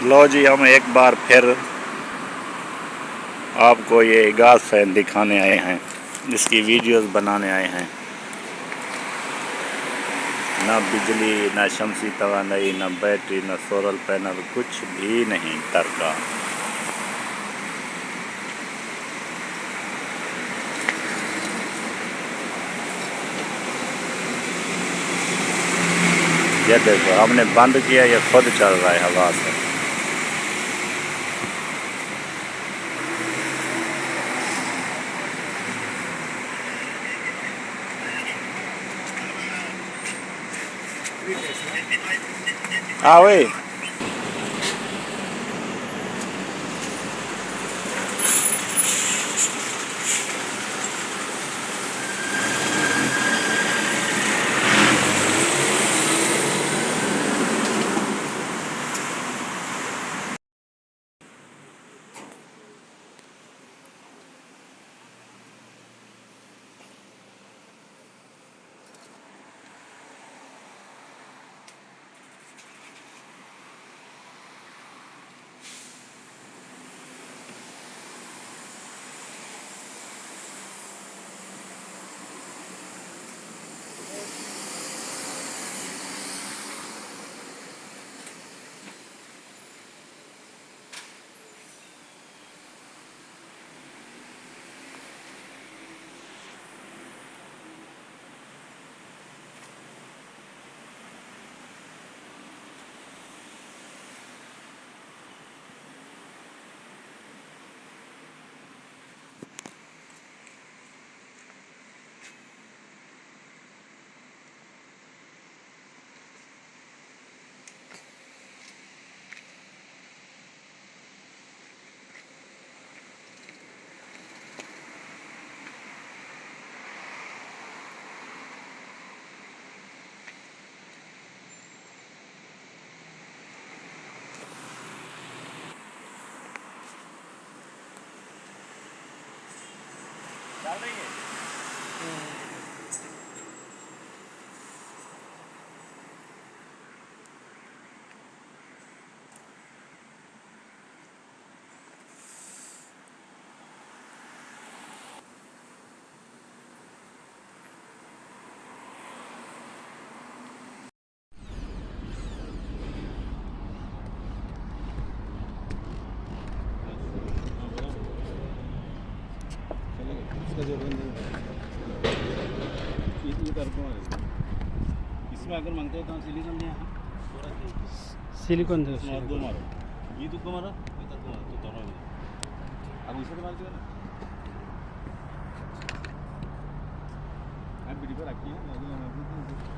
लो जी, हम एक बार फिर आपको ये गाज फैन दिखाने आए हैं, इसकी वीडियोस बनाने आए हैं। ना बिजली, ना शमसी तवानाई, ना बैटरी, ना सोलर पैनल, कुछ भी नहीं दरकार। ये देखो, हमने बंद किया, ये खुद चल रहा है हवा से। हाँ वही। डाल देंगे। इसमें अगर मांगते हो तो सिलिकॉन दिया सिलिकॉन दो दो मारो ये तुक्को मारो तो दोनों अब उसे तो मारते हो ना आप वीडियो पर रखिए